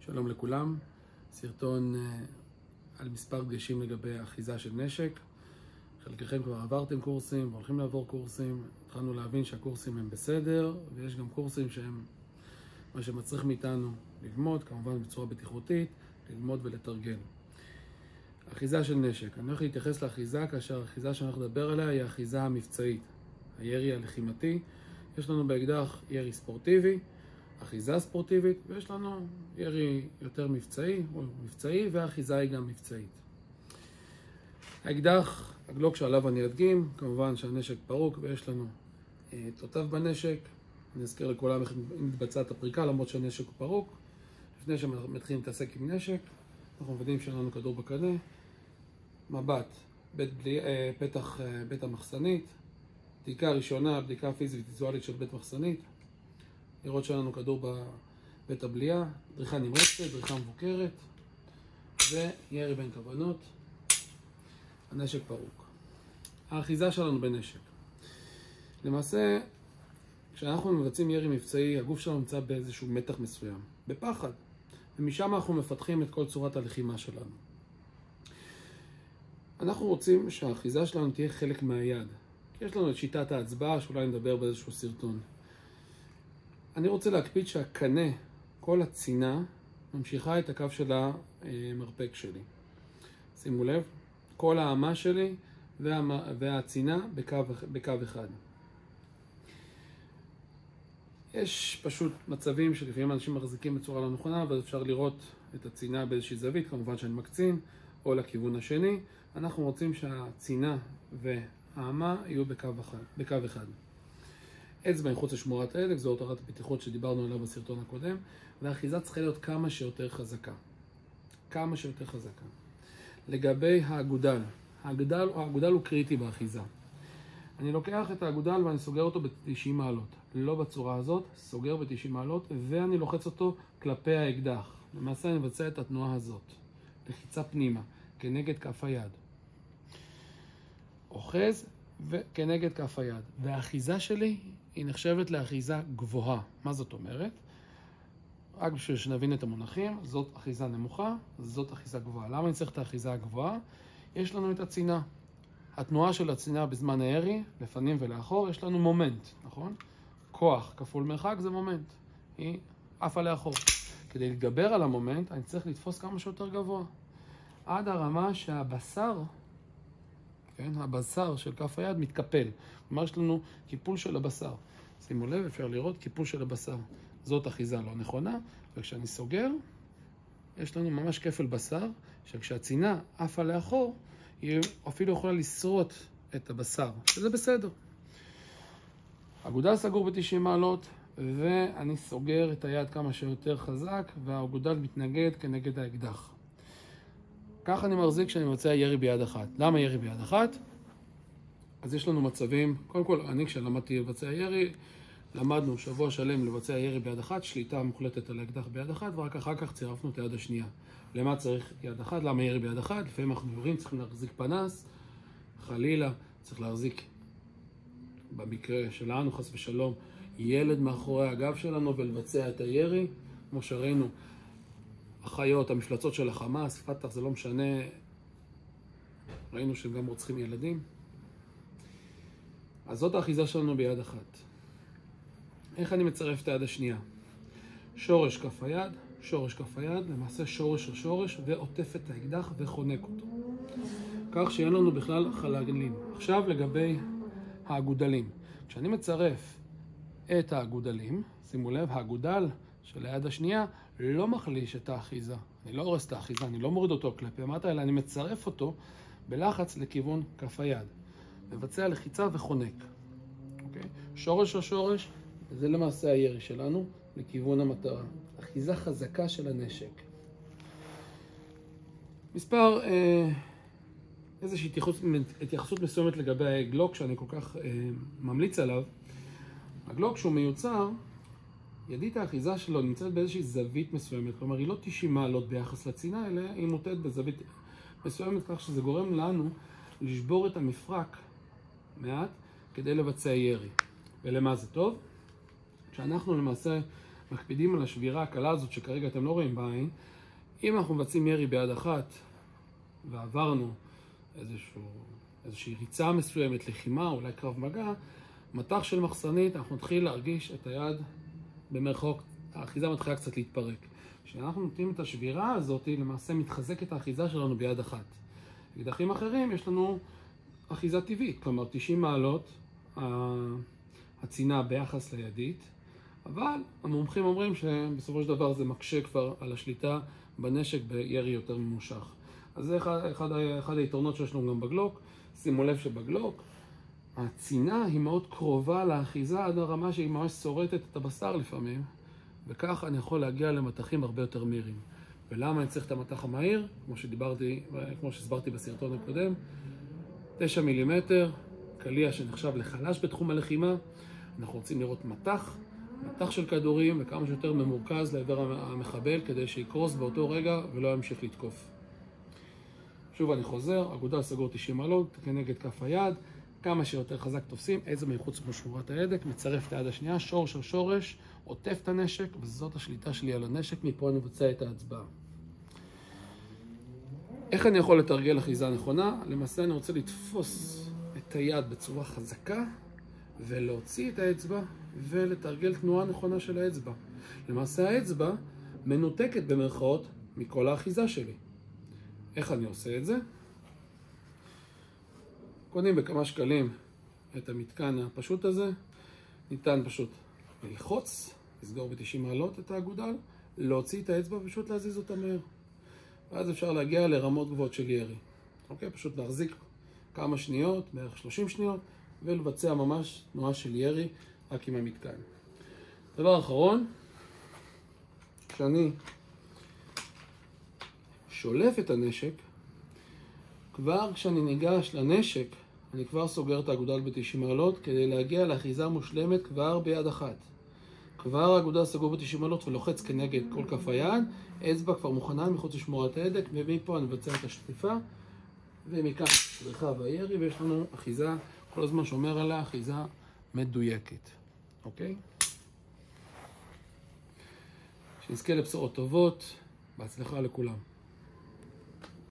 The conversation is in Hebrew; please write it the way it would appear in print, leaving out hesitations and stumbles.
שלום לכולם, סרטון על מספר דגשים לגבי אחיזה של נשק. חלקכם כבר עברתם קורסים והולכים לעבור קורסים. התחלנו להבין שהקורסים הם בסדר, ויש גם קורסים שהם מה שמצריך מאיתנו ללמוד, כמובן בצורה בטיחותית, ללמוד ולתרגל. אחיזה של נשק. אני הולך להתייחס לאחיזה כאשר האחיזה שאני הולך לדבר עליה היא האחיזה המבצעית, הירי הלחימתי. יש לנו באקדח ירי ספורטיבי, אחיזה ספורטיבית, ויש לנו ירי יותר מבצעי, והאחיזה היא גם מבצעית. האקדח, הגלוק שעליו אני אדגים, כמובן שהנשק פרוק ויש לנו תותב בנשק. אני אזכיר לכולם איך מתבצעת הפריקה למרות שהנשק הוא פרוק. לפני שמתחילים להתעסק עם נשק, אנחנו מוודאים שאין לנו כדור בקנה, מבט, פתח בית המחסנית, בדיקה ראשונה, בדיקה פיזית ויזואלית של בית מחסנית, לראות שאין לנו כדור בבית הבליעה, דריכה נמרצת, דריכה מבוקרת, וירי בין כוונות. הנשק פרוק. האחיזה שלנו בנשק. למעשה, כשאנחנו מבצעים ירי מבצעי, הגוף שלנו נמצא באיזשהו מתח מסוים, בפחד, ומשם אנחנו מפתחים את כל צורת הלחימה שלנו. אנחנו רוצים שהאחיזה שלנו תהיה חלק מהיד, כי יש לנו את שיטת ההצבעה, שאולי נדבר באיזשהו סרטון. אני רוצה להקפיד שהקנה, כל הצינה, ממשיכה את הקו של המרפק שלי. שימו לב, כל האמה שלי והצינה בקו אחד. יש פשוט מצבים שלפעמים אנשים מחזיקים בצורה לא נכונה, אבל אפשר לראות את הצינה באיזושהי זווית, כמובן שאני מקצין, או לכיוון השני. אנחנו רוצים שהצינה והאמה יהיו בקו אחד. אצבע מחוץ לשמורת ההדק, זו הותרת הבטיחות שדיברנו עליה בסרטון הקודם, והאחיזה צריכה להיות כמה שיותר חזקה. כמה שיותר חזקה. לגבי האגודל, האגודל הוא קריטי באחיזה. אני לוקח את האגודל ואני סוגר אותו ב-90 מעלות. לא בצורה הזאת, סוגר ב-90 מעלות, ואני לוחץ אותו כלפי האקדח. למעשה אני מבצע את התנועה הזאת. לחיצה פנימה, כנגד כף היד. אוחז וכנגד כף היד. והאחיזה שלי היא נחשבת לאחיזה גבוהה. מה זאת אומרת? רק בשביל שנבין את המונחים, זאת אחיזה נמוכה, זאת אחיזה גבוהה. למה אני צריך את האחיזה הגבוהה? יש לנו את הצינה. התנועה של הצינה בזמן הירי, לפנים ולאחור, יש לנו מומנט, נכון? כוח כפול מרחק זה מומנט. היא עפה לאחור. כדי להתגבר על המומנט, אני צריך לתפוס כמה שיותר גבוה. עד הרמה שהבשר, כן, הבשר של כף היד מתקפל. כלומר, יש לנו קיפול של הבשר. שימו לב, אפשר לראות קיפול של הבשר. זאת אחיזה לא נכונה, וכשאני סוגר, יש לנו ממש כפל בשר, שכשהצינה עפה לאחור, היא אפילו יכולה לשרוט את הבשר, שזה בסדר. האגודל סגור ב-90 מעלות, ואני סוגר את היד כמה שיותר חזק, והאגודל מתנגד כנגד האקדח. כך אני מחזיק כשאני מבצע ירי ביד אחת. למה ירי ביד אחת? אז יש לנו מצבים, קודם כל, אני כשלמדתי לבצע ירי, למדנו שבוע שלם לבצע ירי ביד אחת, שליטה מוחלטת על האקדח ביד אחת, ורק אחר כך צירפנו את היד השנייה. למה צריך יד אחת? למה ירי ביד אחת? לפעמים אנחנו יורים, צריכים להחזיק פנס, חלילה, צריך להחזיק, במקרה שלנו, חס ושלום, ילד מאחורי הגב שלנו ולבצע את הירי, כמו שראינו, החיות, המפלצות של החמאס, פתח, זה לא משנה, ראינו שהם גם רוצחים ילדים. אז זאת האחיזה שלנו ביד אחת. איך אני מצרף את היד השנייה? שורש כף היד, שורש כף היד, למעשה שורש על שורש, ועוטף את האקדח וחונק אותו. כך שאין לנו בכלל חללים. עכשיו לגבי האגודלים. כשאני מצרף את האגודלים, שימו לב, האגודל של היד השנייה לא מחליש את האחיזה. אני לא הורס את האחיזה, אני לא מוריד אותו כלפי מטה, אלא אני מצרף אותו בלחץ לכיוון כף היד. מבצע לחיצה וחונק. אוקיי? שורש על שורש, זה למעשה הירי שלנו לכיוון המטרה. אחיזה חזקה של הנשק. איזושהי התייחסות מסוימת לגבי הגלוק שאני כל כך ממליץ עליו. הגלוק שהוא מיוצר, ידית האחיזה שלו נמצאת באיזושהי זווית מסוימת. כלומר, היא לא 90 מעלות ביחס לצינה, אלא היא מוטט בזווית מסוימת, כך שזה גורם לנו לשבור את המפרק מעט כדי לבצע ירי. ולמה זה טוב? כשאנחנו למעשה מקפידים על השבירה הקלה הזאת שכרגע אתם לא רואים בעין, אם אנחנו מבצעים ירי ביד אחת ועברנו איזושהי ריצה מסוימת, לחימה, אולי קרב מגע, מטח של מחסנית, אנחנו נתחיל להרגיש את היד במרחוק, האחיזה מתחילה קצת להתפרק. כשאנחנו נותנים את השבירה הזאת, למעשה מתחזקת האחיזה שלנו ביד אחת. באקדחים אחרים יש לנו אחיזה טבעית, כלומר 90 מעלות הצינה ביחס לידית, אבל המומחים אומרים שבסופו של דבר זה מקשה כבר על השליטה בנשק בירי יותר ממושך. אז זה אחד היתרונות שיש לנו גם בגלוק. שימו לב שבגלוק הצינה היא מאוד קרובה לאחיזה עד הרמה שהיא ממש שורטת את הבשר לפעמים, וכך אני יכול להגיע למטחים הרבה יותר מהירים. ולמה אני צריך את המטח המהיר? כמו שהסברתי בסרטון הקודם, 9 מילימטר, קליע שנחשב לחלש בתחום הלחימה. אנחנו רוצים לראות מטח של כדורים וכמה שיותר ממורכז לעבר המחבל כדי שיקרוס באותו רגע ולא ימשיך לתקוף. שוב אני חוזר, אגודל סגור 90 מעלות כנגד כף היד, כמה שיותר חזק תופסים, אצבע מחוץ משורת ההדק, מצרף את היד השנייה, שורש על שורש, עוטף את הנשק, וזאת השליטה שלי על הנשק, מפה אני מבצע את ההצבעה. איך אני יכול לתרגל אחיזה נכונה? למעשה אני רוצה לתפוס את היד בצורה חזקה, ולהוציא את האצבע, ולתרגל תנועה נכונה של האצבע. למעשה האצבע מנותקת במרכאות מכל האחיזה שלי. איך אני עושה את זה? קונים בכמה שקלים את המתקן הפשוט הזה, ניתן פשוט ללחוץ, לסגור ב-90 מעלות את האגודל, להוציא את האצבע ופשוט להזיז אותה מהר. ואז אפשר להגיע לרמות גבוהות של ירי. אוקיי? פשוט להחזיק כמה שניות, בערך 30 שניות, ולבצע ממש תנועה של ירי רק עם המתקן. דבר אחרון, כשאני שולף את הנשק, כבר כשאני ניגש לנשק, אני כבר סוגר את האגודל ב-90 מעלות כדי להגיע לאחיזה מושלמת כבר ביד אחת. כבר האגודל סגור ב-90 מעלות ולוחץ כנגד כל כף היד, אצבע כבר מוכנה מחוץ לשמורת ההדק, ומפה אני מבצע את השטיפה, ומכאן דריכה והירי, ויש לנו אחיזה, כל הזמן שומר עליה אחיזה מדויקת. אוקיי? שנזכה לבשורות טובות, בהצלחה לכולם.